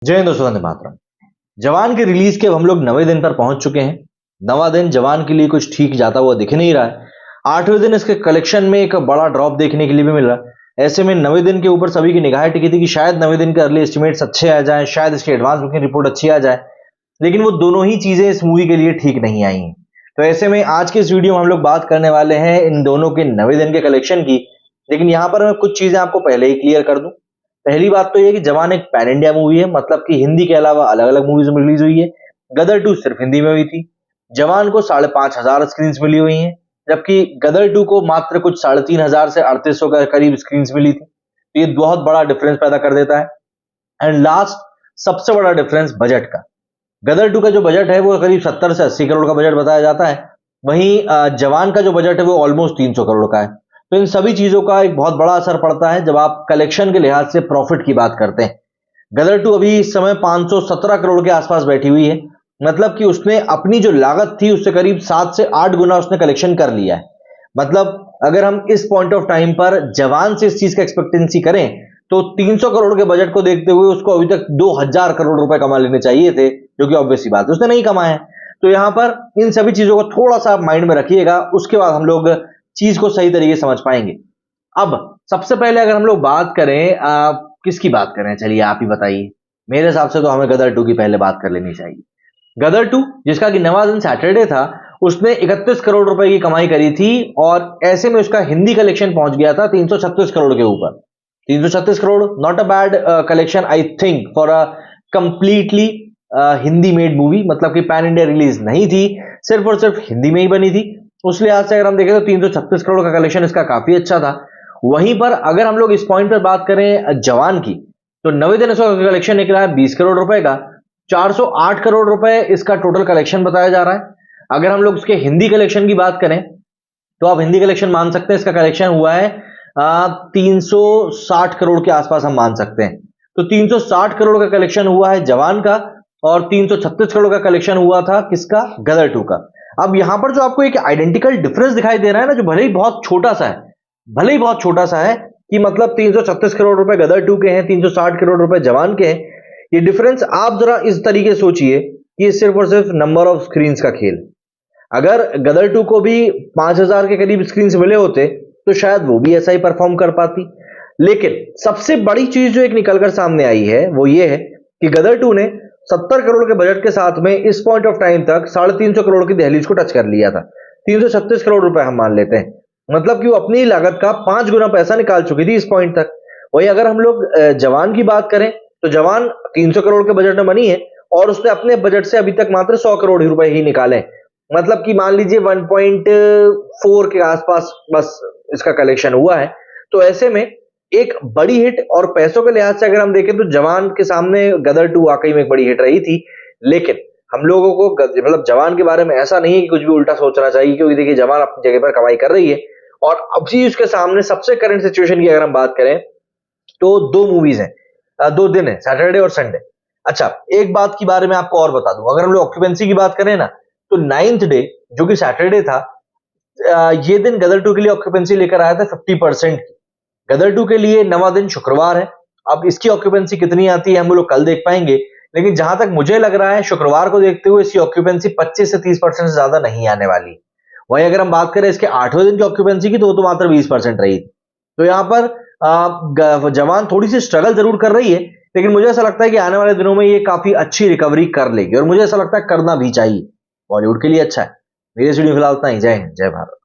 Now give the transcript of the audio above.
जय हिंद दोस्तों, वंदे मातरम। जवान के रिलीज के अब हम लोग 9वें दिन पर पहुंच चुके हैं। 9वां दिन जवान के लिए कुछ ठीक जाता हुआ दिख नहीं रहा है। 8वें दिन इसके कलेक्शन में एक बड़ा ड्रॉप देखने के लिए भी मिल रहा है। ऐसे में 9वें दिन के ऊपर सभी की निगाहें टिकी थी कि शायद 9वें दिन के अर्ली एस्टिमेट्स अच्छे आ जाएं, शायद इसकी एडवांस बुकिंग रिपोर्ट अच्छी आ जाए, लेकिन वो दोनों ही चीजें इस मूवी के लिए ठीक नहीं आई हैं। तो ऐसे में आज के इस वीडियो में हम लोग बात करने वाले हैं इन दोनों के 9वें दिन के कलेक्शन की। लेकिन यहाँ पर मैं कुछ चीजें आपको पहले ही क्लियर कर दूं। पहली बात तो ये कि जवान एक पैन इंडिया मूवी है, मतलब कि हिंदी के अलावा अलग अलग मूवीज में रिलीज हुई है। गदर 2 सिर्फ हिंदी में हुई थी। जवान को 5,500 स्क्रीन मिली हुई हैं, जबकि गदर 2 को मात्र कुछ 3,500 से 3,800 के करीब स्क्रीन मिली थी। तो ये बहुत बड़ा डिफरेंस पैदा कर देता है। एंड लास्ट सबसे बड़ा डिफरेंस बजट का। गदर 2 का जो बजट है वो करीब 70 से 80 करोड़ का बजट बताया जाता है, वहीं जवान का जो बजट है वो ऑलमोस्ट 300 करोड़ का है। तो इन सभी चीजों का एक बहुत बड़ा असर पड़ता है जब आप कलेक्शन के लिहाज से प्रॉफिट की बात करते हैं। गदर 2 अभी इस समय 517 करोड़ के आसपास बैठी हुई है, मतलब कि उसने अपनी जो लागत थी उससे करीब 7 से 8 गुना उसने कलेक्शन कर लिया है। मतलब अगर हम इस पॉइंट ऑफ टाइम पर जवान से इस चीज का एक्सपेक्टेंसी करें तो 300 करोड़ के बजट को देखते हुए उसको अभी तक 2,000 करोड़ रुपए कमा लेने चाहिए थे, जो कि ऑब्वियस सी बात है उसने नहीं कमाए हैं। तो यहां पर इन सभी चीजों को थोड़ा सा माइंड में रखिएगा, उसके बाद हम लोग चीज को सही तरीके से समझ पाएंगे। अब सबसे पहले अगर हम लोग बात करें किसकी बात करें, चलिए आप ही बताइए। मेरे हिसाब से तो हमें गदर 2 की पहले बात कर लेनी चाहिए। गदर 2 जिसका कि 9वां दिन सैटरडे था, उसने 31 करोड़ रुपए की कमाई करी थी और ऐसे में उसका हिंदी कलेक्शन पहुंच गया था 336 करोड़ के ऊपर। 336 crore not a bad collection I think for a completely Hindi made movie, मतलब कि पैन इंडिया रिलीज नहीं थी, सिर्फ और सिर्फ हिंदी में ही बनी थी। उस लिहाज से अगर हम देखें तो 336 करोड़ का कलेक्शन इसका काफी अच्छा था। वहीं पर अगर हम लोग इस पॉइंट पर बात करें जवान की, तो 9वें दिन इसका कलेक्शन निकला है 20 करोड़ रुपए का। 408 करोड़ रुपए इसका टोटल कलेक्शन बताया जा रहा है। अगर हम लोग इसके हिंदी कलेक्शन की बात करें तो आप हिंदी कलेक्शन मान सकते हैं, इसका कलेक्शन हुआ है 360 करोड़ के आसपास हम मान सकते हैं। तो 360 करोड़ का कलेक्शन हुआ है जवान का और 336 करोड़ का कलेक्शन हुआ था किसका, गदर 2 का। अब यहां पर जो आपको एक आइडेंटिकल डिफरेंस दिखाई दे रहा है ना, जो भले ही बहुत छोटा सा है, भले ही बहुत छोटा सा है, कि मतलब 336 करोड़ रुपए गदर 2 के हैं, 360 करोड़ रुपए जवान के हैं। ये डिफरेंस आप जरा इस तरीके से सोचिए कि ये सिर्फ और सिर्फ नंबर ऑफ स्क्रीन का खेल। अगर गदर 2 को भी 5,000 के करीब स्क्रीन मिले होते तो शायद वो भी ऐसा ही परफॉर्म कर पाती। लेकिन सबसे बड़ी चीज जो एक निकलकर सामने आई है वो ये है कि गदर 2 ने 70 करोड़ के बजट के साथ में इस पॉइंट ऑफ टाइम तक 350 करोड़ की दहलीज को टच कर लिया था। 336 करोड़ रुपए हम मान लेते हैं, मतलब कि वो अपनी लागत का 5 गुना पैसा निकाल चुकी थी इस पॉइंट तक। वही अगर हम लोग जवान की बात करें तो जवान 300 करोड़ के बजट में बनी है और उसने अपने बजट से अभी तक मात्र 100 करोड़ रुपए ही निकाले, मतलब कि मान लीजिए 1.4 के आसपास बस इसका कलेक्शन हुआ है। तो ऐसे में एक बड़ी हिट और पैसों के लिहाज से अगर हम देखें तो जवान के सामने गदर 2 वाकई में एक बड़ी हिट रही थी। लेकिन हम लोगों को मतलब जवान के बारे में ऐसा नहीं है कि कुछ भी उल्टा सोचना चाहिए, क्योंकि देखिए जवान अपनी जगह पर कमाई कर रही है और अभी उसके सामने सबसे करंट सिचुएशन की अगर हम बात करें तो 2 मूवीज हैं, 2 दिन है, सैटरडे और संडे। अच्छा, एक बात के बारे में आपको और बता दूं, अगर हम लोग ऑक्यूपेंसी की बात करें ना तो 9th डे जो कि सैटरडे था, ये दिन गदर 2 के लिए ऑक्यूपेंसी लेकर आया था 50% की। गदर 2 के लिए 9वां दिन शुक्रवार है। अब इसकी ऑक्यूपेंसी कितनी आती है हम लोग कल देख पाएंगे, लेकिन जहां तक मुझे लग रहा है शुक्रवार को देखते हुए इसकी ऑक्यूपेंसी 25 से 30% से ज्यादा नहीं आने वाली। वहीं अगर हम बात करें इसके 8वें दिन की ऑक्यूपेंसी की तो मात्र 20% रही थी। तो यहां पर जवान थोड़ी सी स्ट्रगल जरूर कर रही है, लेकिन मुझे ऐसा लगता है कि आने वाले दिनों में ये काफी अच्छी रिकवरी कर लेगी और मुझे ऐसा लगता है करना भी चाहिए। बॉलीवुड के लिए अच्छा है। मेरी वीडियो फिलहाल इतना ही। जय हिंद, जय भारत।